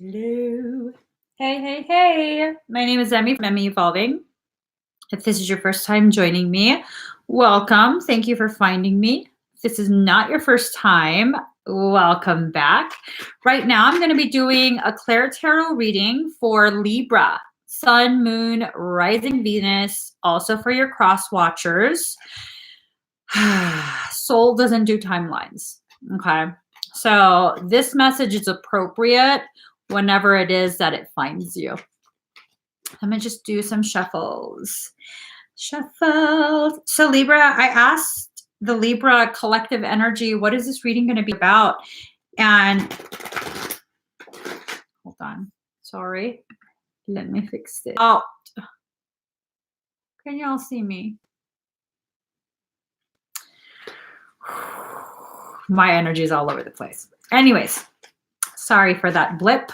Hello. Hey. My name is Emmy from Emmy Evolving. If this is your first time joining me, welcome. Thank you for finding me. If this is not your first time, welcome back. Right now, I'm going to be doing a ClairTarot reading for Libra, Sun, Moon, Rising Venus, also for your cross watchers. Soul doesn't do timelines. Okay. So this message is appropriate whenever it is that it finds you. I'm going to just do some shuffles. So Libra, I asked the Libra collective energy, what is this reading going to be about? And hold on. Sorry. Let me fix it. Oh, can y'all see me? My energy is all over the place. Anyways, sorry for that blip.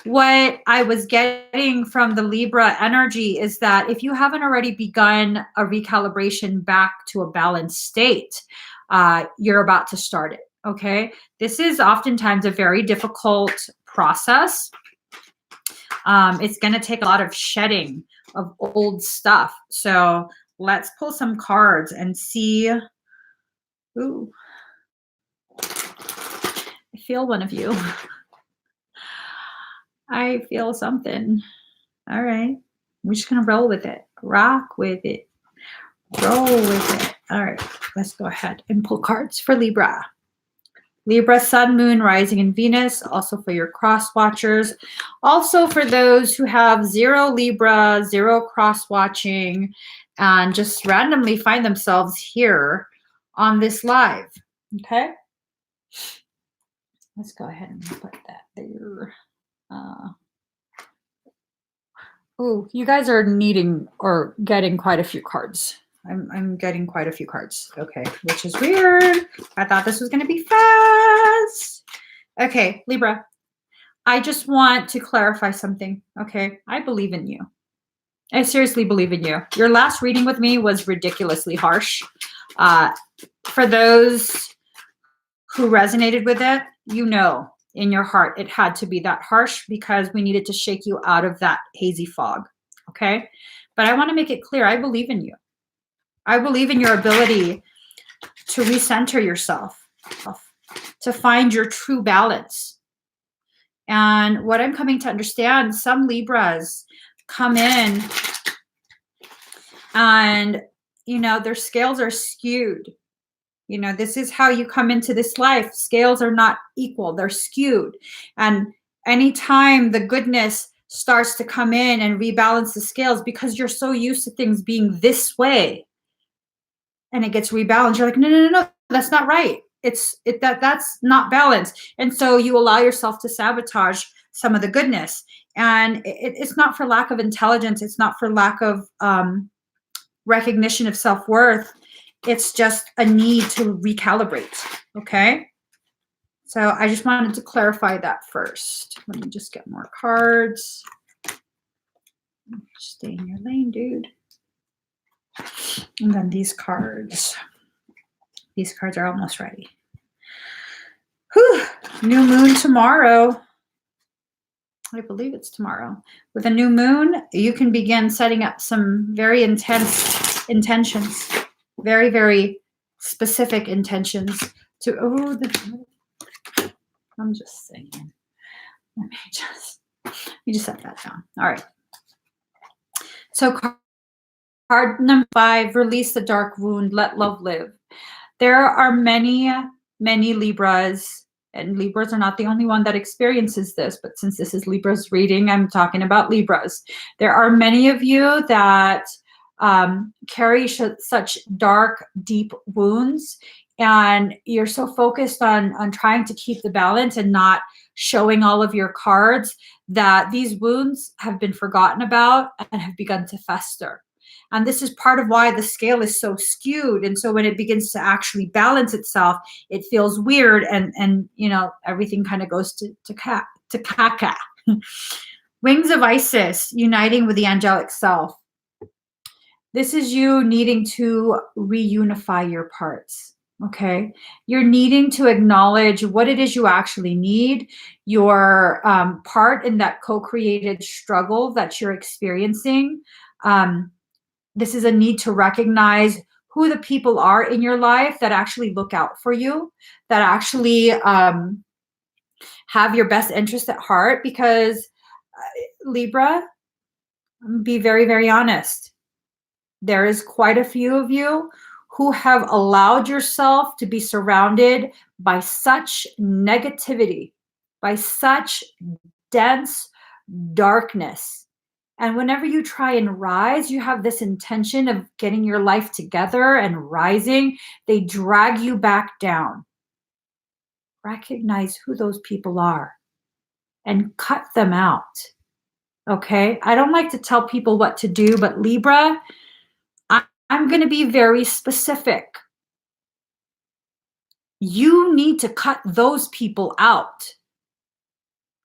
What I was getting from the Libra energy is that if you haven't already begun a recalibration back to a balanced state, you're about to start it, okay? This is oftentimes a very difficult process. It's going to take a lot of shedding of old stuff. So let's pull some cards and see. Ooh. I feel one of you. I feel something. All right. We're just going to roll with it. Rock with it. Roll with it. All right. Let's go ahead and pull cards for Libra. Libra, Sun, Moon, Rising, and Venus. Also for your cross watchers. Also for those who have 0 Libra, 0 cross watching, and just randomly find themselves here on this live. Okay. Let's go ahead and put that there. Oh, you guys are needing or getting quite a few cards. I'm getting quite a few cards. Okay, which is weird. I thought this was going to be fast. Okay, Libra, I just want to clarify something. Okay, I believe in you. I seriously believe in you. Your last reading with me was ridiculously harsh. For those who resonated with it, you know in your heart it had to be that harsh because we needed to shake you out of that hazy fog. Okay, but I want to make it clear, I believe in you. I believe in your ability to recenter yourself, to find your true balance. And what I'm coming to understand, some Libras come in and, you know, their scales are skewed. You know, this is how you come into this life. Scales are not equal. They're skewed. And anytime the goodness starts to come in and rebalance the scales, because you're so used to things being this way, and it gets rebalanced, you're like, no, that's not right. That's not balanced. And so you allow yourself to sabotage some of the goodness. And it's not for lack of intelligence. It's not for lack of recognition of self-worth. It's just a need to recalibrate. Okay. So I just wanted to clarify that first. Let me just get more cards. Stay in your lane, dude. And then these cards. These cards are almost ready. Whew. New moon tomorrow. I believe it's tomorrow. With a new moon, you can begin setting up some very intense intentions. Very, very specific intentions to, I'm just saying. Let me just set that down. All right. So card number 5, release the dark wound, let love live. There are many Libras, and Libras are not the only one that experiences this, but since this is Libra's reading, I'm talking about Libras. There are many of you that carry such dark, deep wounds, and you're so focused on trying to keep the balance and not showing all of your cards that these wounds have been forgotten about and have begun to fester. And this is part of why the scale is so skewed. And so when it begins to actually balance itself, it feels weird, and you know, everything kind of goes to caca. Wings of Isis, uniting with the angelic self. This is you needing to reunify your parts. Okay. You're needing to acknowledge what it is you actually need, your part in that co-created struggle that you're experiencing. This is a need to recognize who the people are in your life that actually look out for you, that actually have your best interest at heart. Because Libra, be very, very honest. There is quite a few of you who have allowed yourself to be surrounded by such negativity, by such dense darkness. And whenever you try and rise, you have this intention of getting your life together and rising. They drag you back down. Recognize who those people are and cut them out. Okay? I don't like to tell people what to do, but Libra, I'm going to be very specific. You need to cut those people out.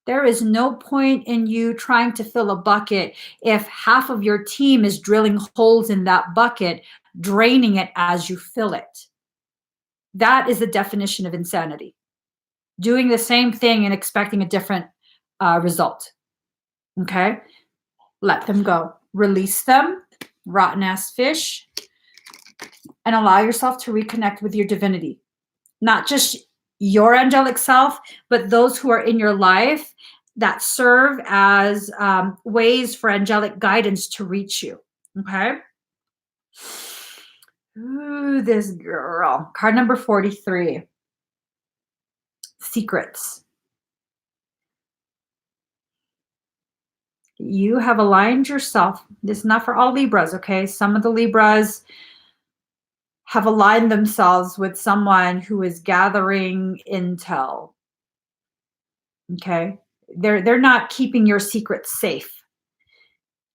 There is no point in you trying to fill a bucket if half of your team is drilling holes in that bucket, draining it as you fill it. That is the definition of insanity. Doing the same thing and expecting a different result. Okay? Let them go. Release them, rotten ass fish, and allow yourself to reconnect with your divinity. Not just your angelic self, but those who are in your life that serve as ways for angelic guidance to reach you. Okay. Ooh, this girl. Card number 43. Secrets. You have aligned yourself. This is not for all Libras, okay? Some of the Libras have aligned themselves with someone who is gathering intel. Okay? They're not keeping your secrets safe.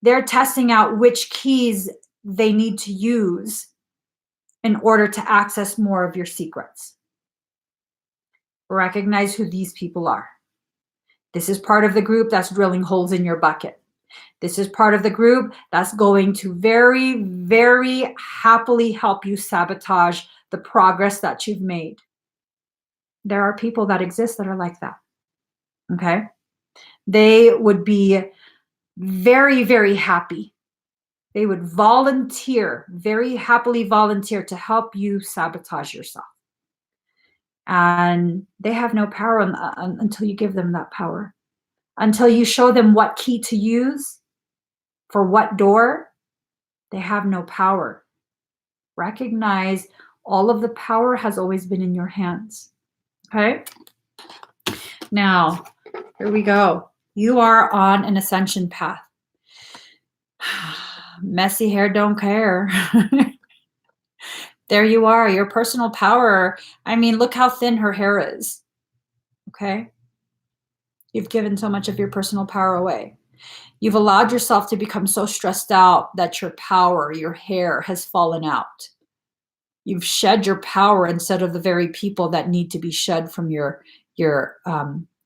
They're testing out which keys they need to use in order to access more of your secrets. Recognize who these people are. This is part of the group that's drilling holes in your bucket. This is part of the group that's going to very, very happily help you sabotage the progress that you've made. There are people that exist that are like that. Okay? They would be very, very happy. They would volunteer, very happily volunteer to help you sabotage yourself. And they have no power until you give them that power. Until you show them what key to use for what door, they have no power. Recognize all of the power has always been in your hands. Okay? Now, here we go. You are on an ascension path. Messy hair don't care. There you are, your personal power. I mean, look how thin her hair is. Okay? You've given so much of your personal power away. You've allowed yourself to become so stressed out that your power, your hair has fallen out. You've shed your power instead of the very people that need to be shed from your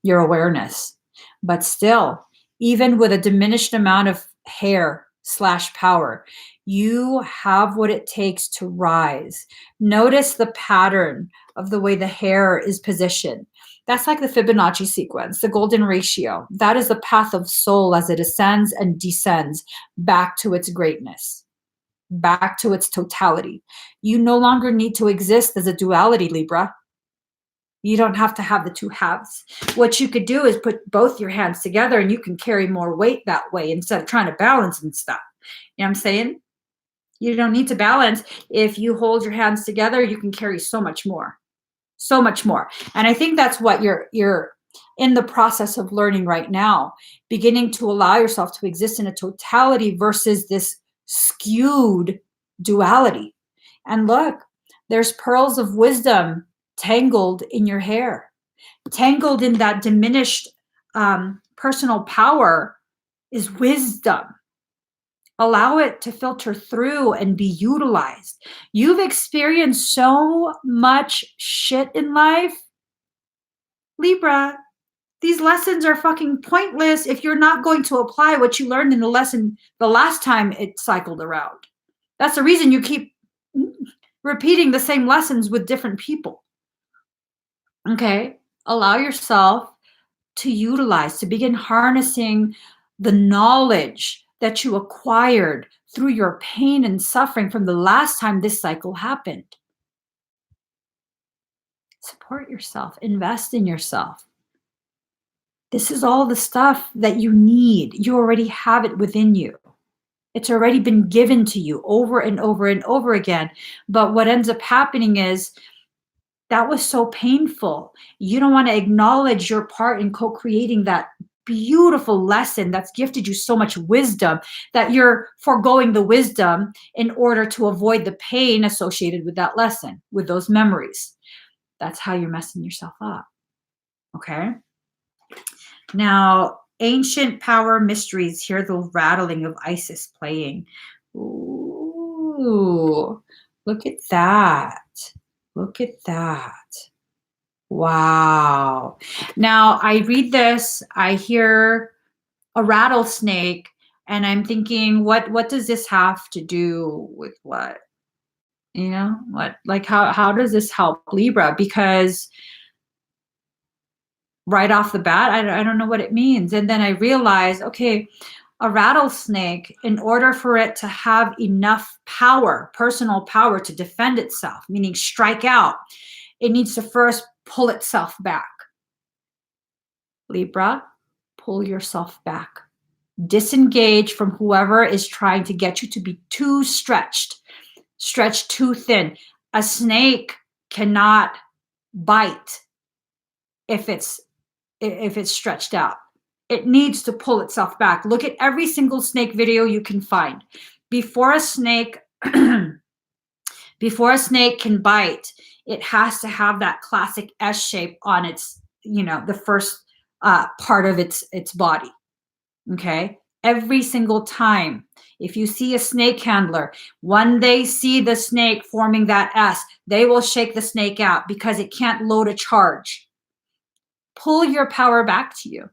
awareness. But still, even with a diminished amount of hair / power, you have what it takes to rise. Notice the pattern of the way the hair is positioned. That's like the Fibonacci sequence, the golden ratio. That is the path of soul as it ascends and descends back to its greatness, back to its totality. You no longer need to exist as a duality, Libra. You don't have to have the two halves. What you could do is put both your hands together and you can carry more weight that way instead of trying to balance and stuff. You know what I'm saying? You don't need to balance. If you hold your hands together, you can carry so much more. So much more. And I think that's what you're in the process of learning right now, beginning to allow yourself to exist in a totality versus this skewed duality. And look, there's pearls of wisdom tangled in your hair, tangled in that diminished personal power is wisdom. Allow it to filter through and be utilized. You've experienced so much shit in life. Libra, these lessons are fucking pointless if you're not going to apply what you learned in the lesson the last time it cycled around. That's the reason you keep repeating the same lessons with different people. Okay? Allow yourself to utilize, to begin harnessing the knowledge that you acquired through your pain and suffering from the last time this cycle happened. Support yourself, invest in yourself. This is all the stuff that you need. You already have it within you. It's already been given to you over and over and over again. But what ends up happening is that was so painful. You don't want to acknowledge your part in co-creating that beautiful lesson that's gifted you so much wisdom that you're foregoing the wisdom in order to avoid the pain associated with that lesson, with those memories. That's how you're messing yourself up. Okay? Now, ancient power mysteries. Hear the rattling of Isis playing. Ooh, look at that. Look at that. Wow. Now, I read this, I hear a rattlesnake, and I'm thinking, what does this have to do with what? You know, what, like, how does this help Libra? Because right off the bat, I don't know what it means. And then I realize, okay, a rattlesnake, in order for it to have enough power, personal power to defend itself, meaning strike out, it needs to first pull itself back. Libra, pull yourself back. Disengage from whoever is trying to get you to be too stretched too thin. A snake cannot bite if it's stretched out. It needs to pull itself back. Look at every single snake video you can find. Before a snake before a snake can bite, it has to have that classic S shape on its, the first part of its body. Okay? Every single time. If you see a snake handler, when they see the snake forming that S, they will shake the snake out because it can't load a charge. Pull your power back to you.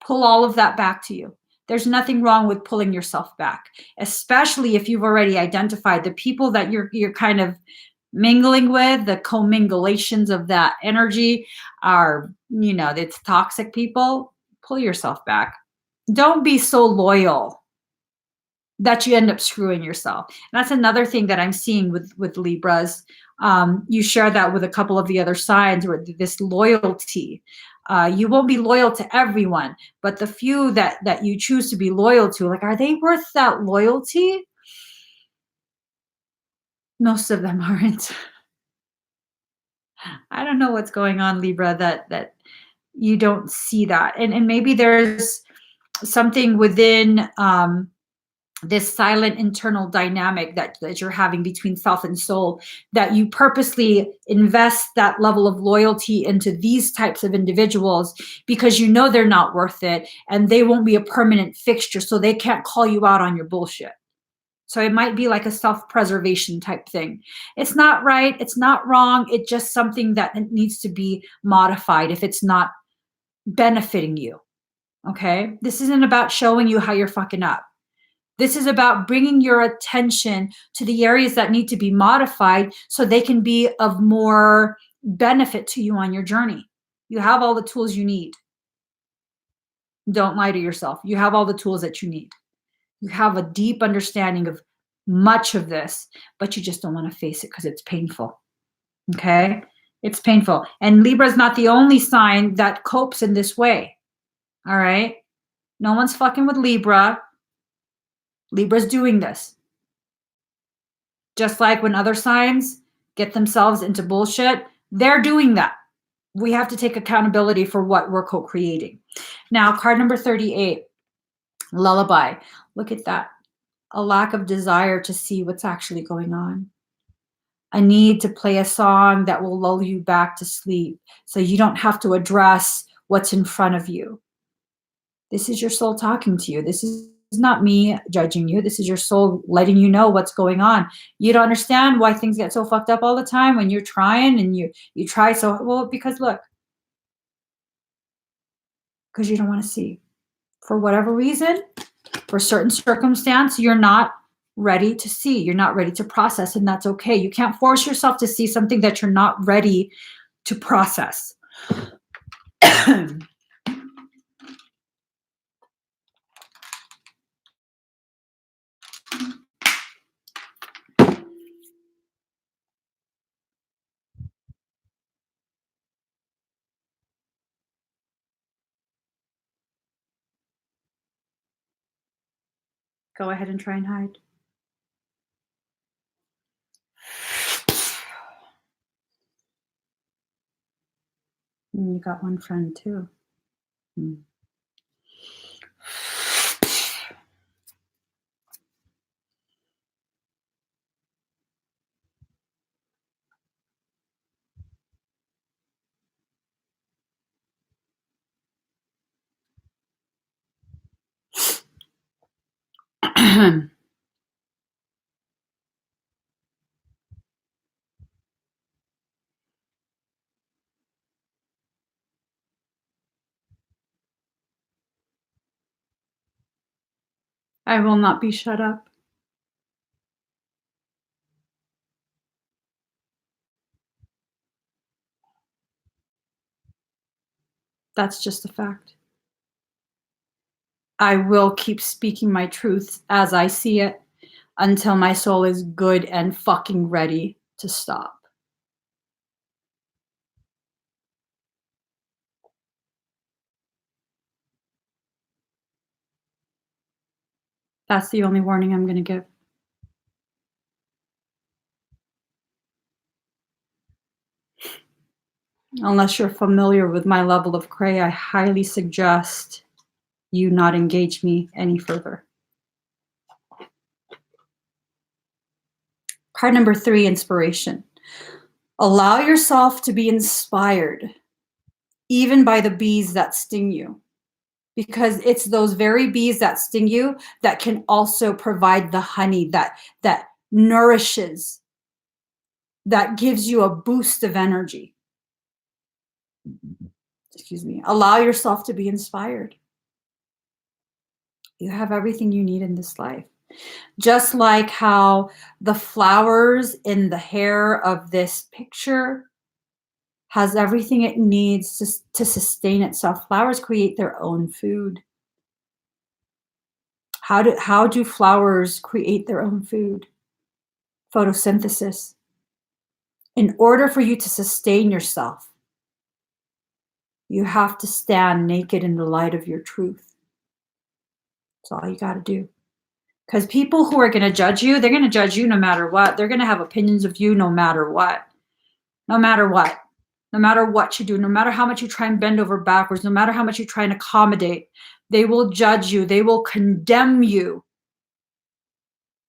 Pull all of that back to you. There's nothing wrong with pulling yourself back, especially if you've already identified the people that you're kind of mingling with. The commingulations of that energy are, it's toxic people. Pull yourself back. Don't be so loyal that you end up screwing yourself. And that's another thing that I'm seeing with Libras. You share that with a couple of the other signs, or this loyalty. You won't be loyal to everyone, but the few that you choose to be loyal to, like, are they worth that loyalty? Most of them aren't. I don't know what's going on, Libra, that you don't see that. And maybe there's something within this silent internal dynamic that you're having between self and soul, that you purposely invest that level of loyalty into these types of individuals because you know they're not worth it and they won't be a permanent fixture, so they can't call you out on your bullshit. So it might be like a self-preservation type thing. It's not right, it's not wrong, it's just something that needs to be modified if it's not benefiting you. Okay? This isn't about showing you how you're fucking up. This is about bringing your attention to the areas that need to be modified so they can be of more benefit to you on your journey. You have all the tools you need. Don't lie to yourself. You have all the tools that you need. You have a deep understanding of much of this, but you just don't want to face it because it's painful. Okay? It's painful. And Libra is not the only sign that copes in this way. All right? No one's fucking with Libra. Libra's doing this. Just like when other signs get themselves into bullshit, they're doing that. We have to take accountability for what we're co-creating. Now, card number 38, lullaby. Look at that. A lack of desire to see what's actually going on. A need to play a song that will lull you back to sleep so you don't have to address what's in front of you. This is your soul talking to you. This is not me judging you. This is your soul letting you know what's going on. You don't understand why things get so fucked up all the time when you're trying and you try so well, because look, because you don't want to see. For whatever reason, for certain circumstance, you're not ready to see. You're not ready to process, and that's okay. You can't force yourself to see something that you're not ready to process. Go ahead and try and hide. And you got one friend too. I will not be shut up. That's just a fact. I will keep speaking my truth as I see it until my soul is good and fucking ready to stop. That's the only warning I'm going to give. Unless you're familiar with my level of cray, I highly suggest you not engage me any further. Card number 3, inspiration. Allow yourself to be inspired, even by the bees that sting you, because it's those very bees that sting you that can also provide the honey that nourishes, that gives you a boost of energy. Excuse me. Allow yourself to be inspired. You have everything you need in this life. Just like how the flowers in the hair of this picture has everything it needs to sustain itself. Flowers create their own food. How do flowers create their own food? Photosynthesis. In order for you to sustain yourself, you have to stand naked in the light of your truth. That's all you got to do. Because people who are going to judge you, they're going to judge you no matter what. They're going to have opinions of you no matter what. No matter what. No matter what you do, no matter how much you try and bend over backwards, no matter how much you try and accommodate, they will judge you. They will condemn you.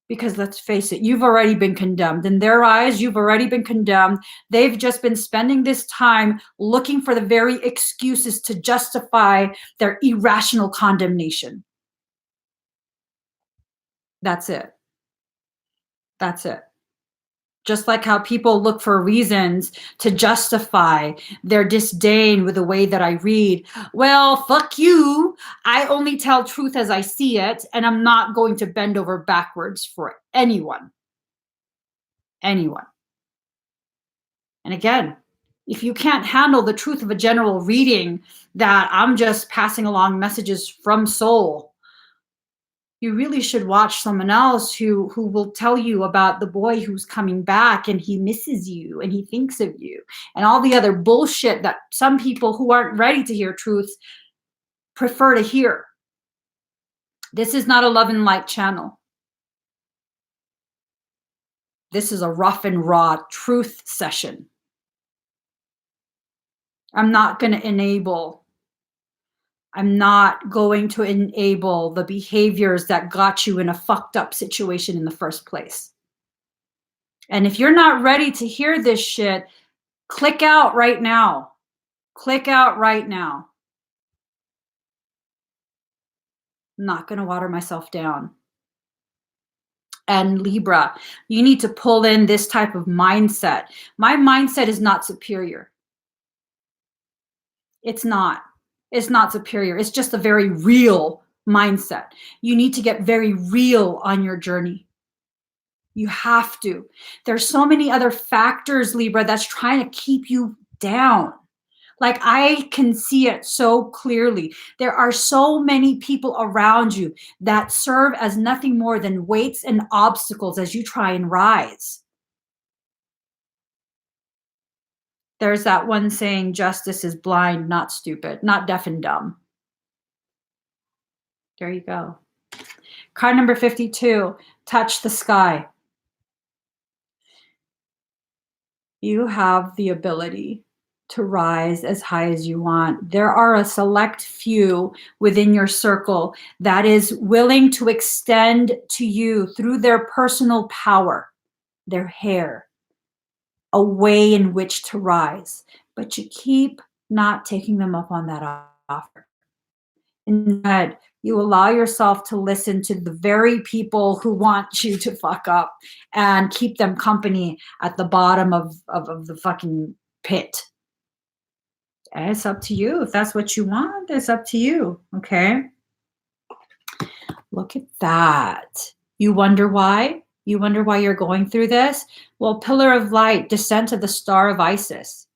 Because let's face it, you've already been condemned. In their eyes, you've already been condemned. They've just been spending this time looking for the very excuses to justify their irrational condemnation. That's it. That's it. Just like how people look for reasons to justify their disdain with the way that I read. Well, fuck you. I only tell truth as I see it, and I'm not going to bend over backwards for anyone. Anyone. And again, if you can't handle the truth of a general reading that I'm just passing along messages from soul, you really should watch someone else who will tell you about the boy who's coming back and he misses you and he thinks of you and all the other bullshit that some people who aren't ready to hear truth prefer to hear. This is not a love and light channel. This is a rough and raw truth session. I'm not going to enable the behaviors that got you in a fucked up situation in the first place. And if you're not ready to hear this shit, click out right now. Click out right now. I'm not going to water myself down. And Libra, you need to pull in this type of mindset. My mindset is not superior. It's not. It's not superior. It's just a very real mindset. You need to get very real on your journey. You have to. There's so many other factors, Libra, that's trying to keep you down. Like, I can see it so clearly. There are so many people around you that serve as nothing more than weights and obstacles as you try and rise. There's that one saying, justice is blind, not stupid, not deaf and dumb. There you go. Card number 52, touch the sky. You have the ability to rise as high as you want. There are a select few within your circle that is willing to extend to you through their personal power, their hair, a way in which to rise. But you keep not taking them up on that offer. Instead, you allow yourself to listen to the very people who want you to fuck up and keep them company at the bottom of the fucking pit. And it's up to you. If that's what you want, it's up to you. Okay. Look at that. You wonder why? You wonder why you're going through this? Well, pillar of light, descent of the star of Isis.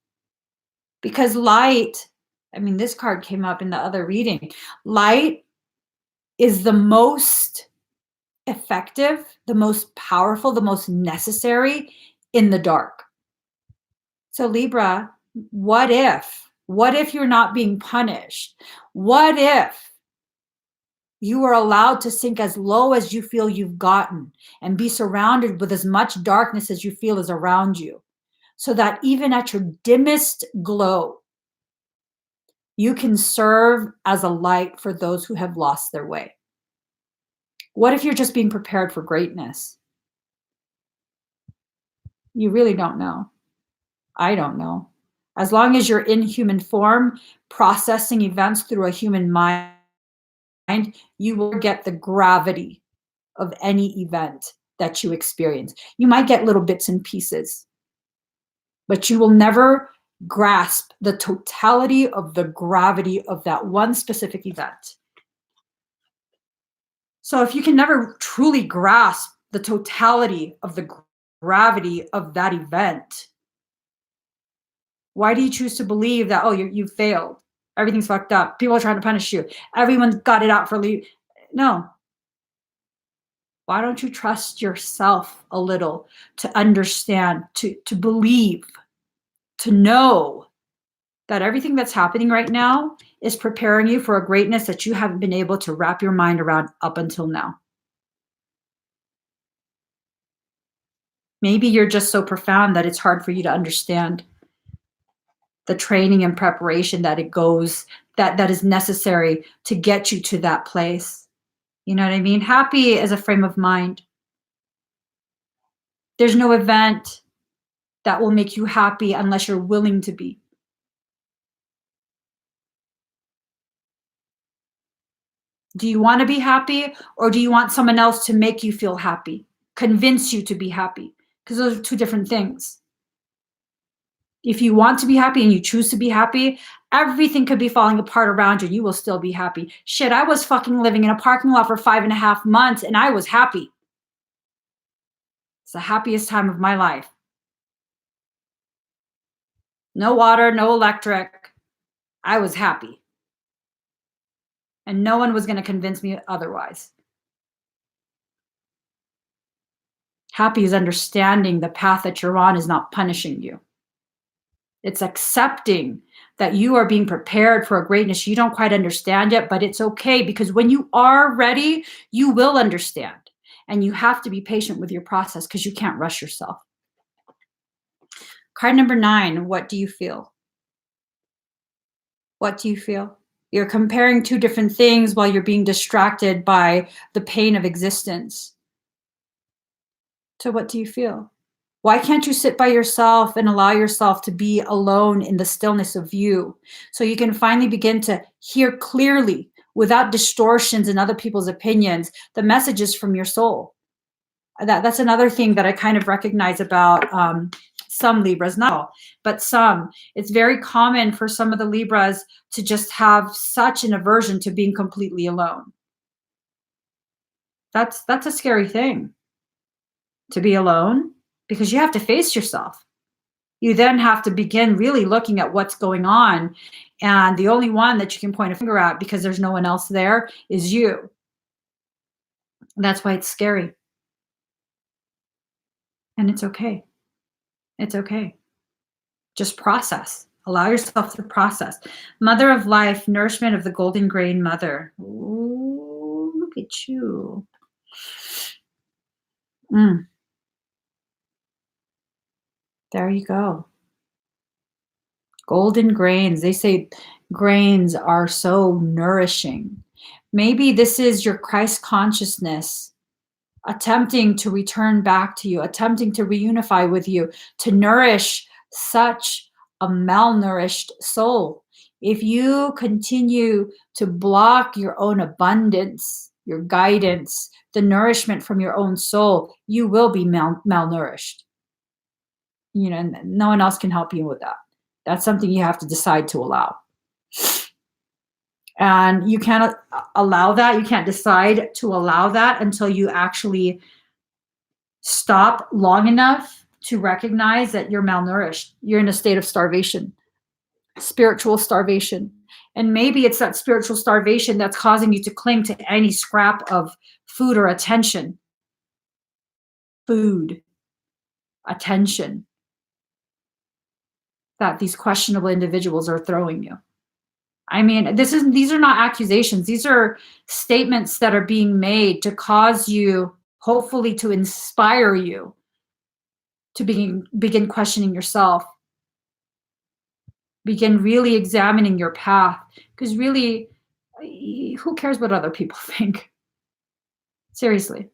Because light, I mean, this card came up in the other reading. Light is the most effective, the most powerful, the most necessary in the dark. So Libra, what if? What if you're not being punished? What if you are allowed to sink as low as you feel you've gotten and be surrounded with as much darkness as you feel is around you, so that even at your dimmest glow, you can serve as a light for those who have lost their way? What if you're just being prepared for greatness? You really don't know. I don't know. As long as you're in human form, processing events through a human mind, you will get the gravity of any event that you experience. You might get little bits and pieces, but you will never grasp the totality of the gravity of that one specific event. So if you can never truly grasp the totality of the gravity of that event, why do you choose to believe that, oh, you failed? Everything's fucked up. People are trying to punish you. Everyone's got it out for you. No. Why don't you trust yourself a little to understand, to believe, to know that everything that's happening right now is preparing you for a greatness that you haven't been able to wrap your mind around up until now? Maybe you're just so profound that it's hard for you to understand the training and preparation that it goes, that is necessary to get you to that place. You know what I mean? Happy is a frame of mind. There's no event that will make you happy unless you're willing to be. Do you want to be happy, or do you want someone else to make you feel happy, convince you to be happy? Because those are two different things. If you want to be happy and you choose to be happy, everything could be falling apart around you. You will still be happy. Shit, I was fucking living in a parking lot for 5.5 months and I was happy. It's the happiest time of my life. No water, no electric. I was happy. And no one was going to convince me otherwise. Happy is understanding the path that you're on is not punishing you. It's accepting that you are being prepared for a greatness you don't quite understand yet, but it's okay, because when you are ready, you will understand. And you have to be patient with your process because you can't rush yourself. Card number 9, what do you feel? What do you feel? You're comparing two different things while you're being distracted by the pain of existence. So what do you feel? Why can't you sit by yourself and allow yourself to be alone in the stillness of you, so you can finally begin to hear clearly, without distortions and other people's opinions, the messages from your soul? That's another thing that I kind of recognize about some Libras, not all, but some. It's very common for some of the Libras to just have such an aversion to being completely alone. That's a scary thing. to be alone because you have to face yourself. You then have to begin really looking at what's going on. And the only one that you can point a finger at because there's no one else there is you. And that's why it's scary. And it's okay. It's okay. Just process. Allow yourself to process. Mother of life, nourishment of the golden grain mother. Ooh, look at you. There you go. Golden grains. They say grains are so nourishing. Maybe this is your Christ consciousness attempting to return back to you, attempting to reunify with you, to nourish such a malnourished soul. If you continue to block your own abundance, your guidance, the nourishment from your own soul, you will be malnourished. You know, no one else can help you with that. That's something you have to decide to allow. And you can't allow that. You can't decide to allow that until you actually stop long enough to recognize that you're malnourished. You're in a state of starvation, spiritual starvation. And maybe it's that spiritual starvation that's causing you to cling to any scrap of food or attention. Food, attention, that these questionable individuals are throwing you. I mean, these are not accusations. These are statements that are being made to cause you, hopefully to inspire you to begin questioning yourself. Begin really examining your path. Because really, who cares what other people think? Seriously.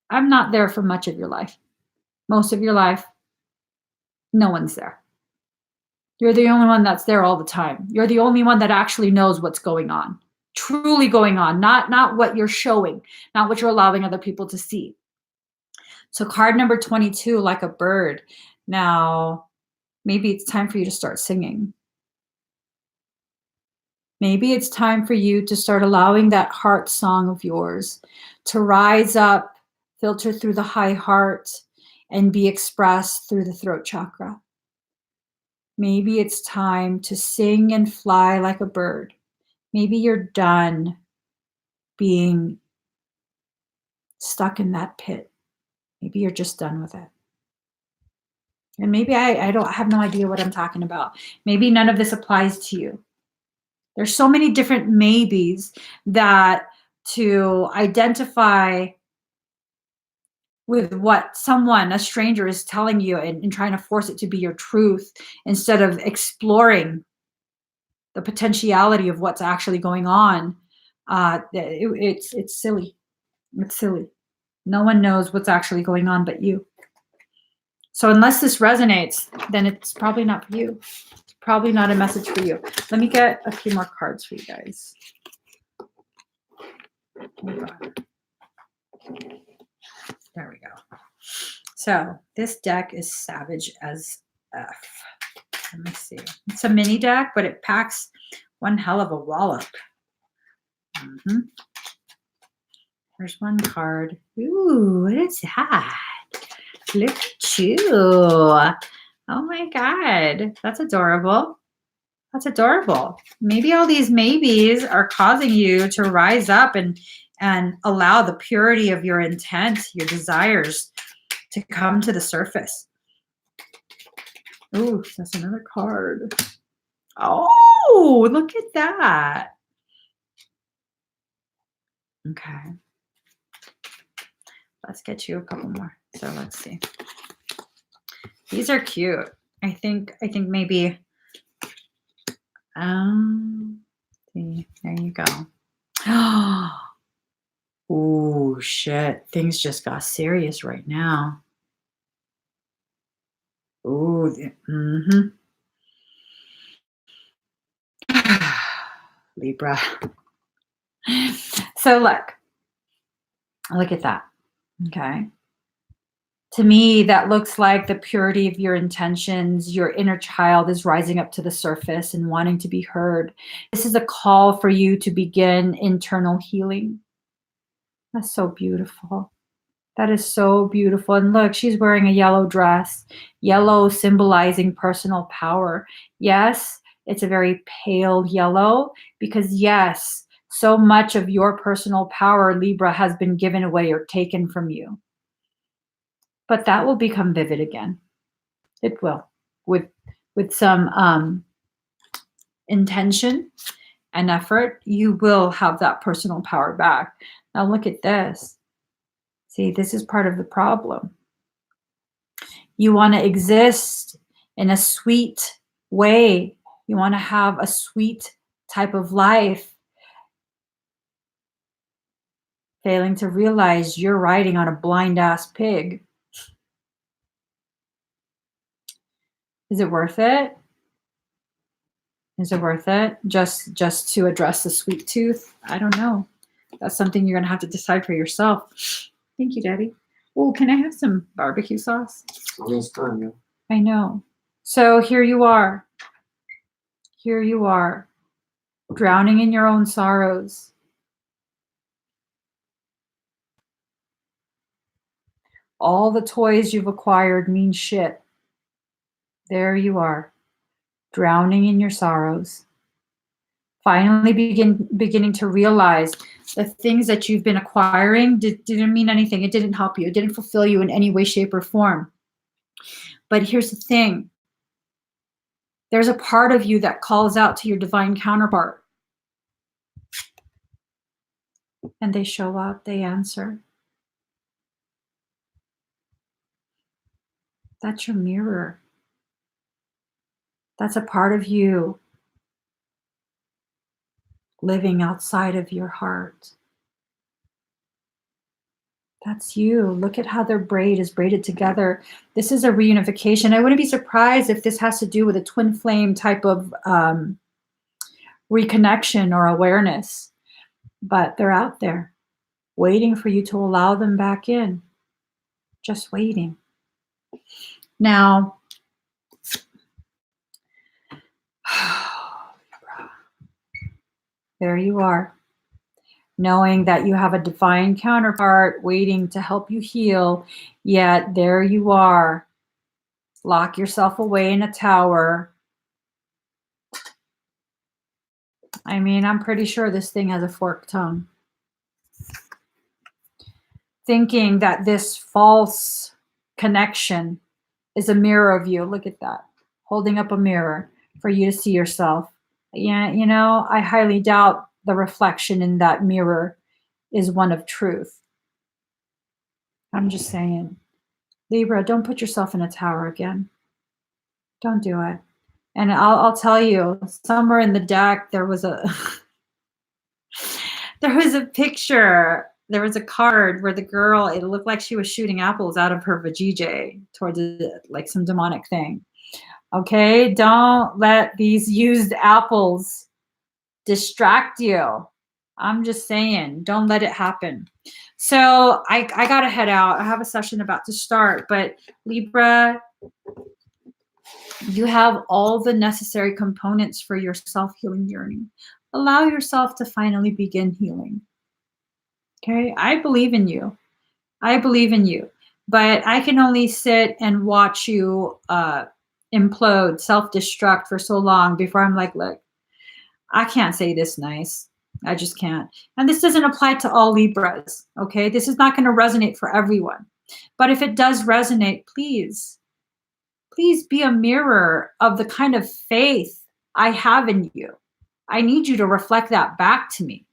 I'm not there for much of your life. Most of your life, no one's there. You're the only one that's there all the time. You're the only one that actually knows what's going on, truly going on, not what you're showing, not what you're allowing other people to see. So card number 22, like a bird. Now, maybe it's time for you to start singing. Maybe it's time for you to start allowing that heart song of yours to rise up, filter through the high heart, and be expressed through the throat chakra. Maybe it's time to sing and fly like a bird. Maybe you're done being stuck in that pit. Maybe you're just done with it. And maybe I have no idea what I'm talking about. Maybe none of this applies to you. There's so many different maybes that to identify with what someone, a stranger, is telling you and trying to force it to be your truth instead of exploring the potentiality of what's actually going on. It's silly. It's silly. No one knows what's actually going on but you. So unless this resonates, then it's probably not for you. It's probably not a message for you. Let me get a few more cards for you guys. Hold on. There we go. So this deck is savage as F. Let me see. It's a mini deck, but it packs one hell of a wallop. There's one card. Ooh, what is that? Look at you. Oh my God. That's adorable. That's adorable. Maybe all these maybes are causing you to rise up and allow the purity of your intent, your desires to come to the surface. Ooh, that's another card. Oh, look at that. Okay. Let's get you a couple more. So let's see. These are cute. I think maybe see, there you go. Oh shit. Things just got serious right now. Ooh, Libra. So look at that. Okay. To me, that looks like the purity of your intentions. Your inner child is rising up to the surface and wanting to be heard. This is a call for you to begin internal healing. That's so beautiful. That is so beautiful. And look, she's wearing a yellow dress, yellow symbolizing personal power. Yes, it's a very pale yellow because, yes, so much of your personal power, Libra, has been given away or taken from you. But that will become vivid again. It will, with some intention and effort, you will have that personal power back. Now look at this. See, this is part of the problem. You want to exist in a sweet way. You want to have a sweet type of life. Failing to realize you're riding on a blind ass pig. Is it worth it? Is it worth it? Just to address the sweet tooth? I don't know. That's something you're gonna have to decide for yourself. Thank you, Daddy. Oh, can I have some barbecue sauce? Yes, time, yeah. I know. So here you are. Here you are, drowning in your own sorrows. All the toys you've acquired mean shit. There you are, drowning in your sorrows. Finally beginning to realize the things that you've been acquiring didn't mean anything. It didn't help you. It didn't fulfill you in any way, shape, or form. But here's the thing. There's a part of you that calls out to your divine counterpart. And they show up, they answer. That's your mirror. That's a part of you living outside of your heart. That's you. Look at how their braid is braided together. This is a reunification. I wouldn't be surprised if this has to do with a twin flame type of reconnection or awareness. But they're out there waiting for you to allow them back in. Just waiting. Now, there you are. Knowing that you have a divine counterpart waiting to help you heal, yet there you are. Lock yourself away in a tower. I mean, I'm pretty sure this thing has a forked tongue. Thinking that this false connection is a mirror of you. Look at that. Holding up a mirror for you to see yourself. Yeah, you know, I highly doubt the reflection in that mirror is one of truth. I'm just saying. Libra, don't put yourself in a tower again. Don't do it. And I'll tell you, somewhere in the deck there was a picture. There was a card where the girl, it looked like she was shooting apples out of her vajayjay towards like some demonic thing. Okay, don't let these used apples distract you. I'm just saying, don't let it happen. So I gotta head out. I have a session about to start, but Libra, you have all the necessary components for your self-healing journey. Allow yourself to finally begin healing. Okay, I believe in you. I believe in you, but I can only sit and watch you implode, self-destruct for so long before I'm like, look, I can't say this nice. I just can't. And this doesn't apply to all Libras, okay? This is not going to resonate for everyone. But if it does resonate, please be a mirror of the kind of faith I have in you. I need you to reflect that back to me.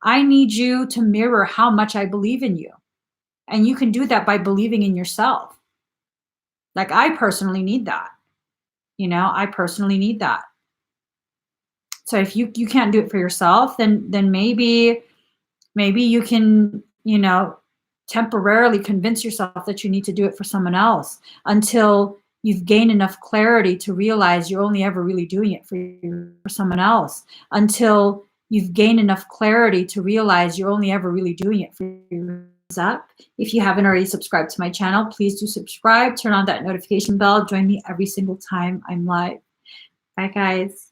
I need you to mirror how much I believe in you. And you can do that by believing in yourself. Like I personally need that. You know, I personally need that. So if you can't do it for yourself, then maybe you can, you know, temporarily convince yourself that you need to do it for someone else until you've gained enough clarity to realize you're only ever really doing it for someone else. Until you've gained enough clarity to realize you're only ever really doing it for yourself. If you haven't already subscribed to my channel, please do subscribe, turn on that notification bell, join me every single time I'm live. Bye guys.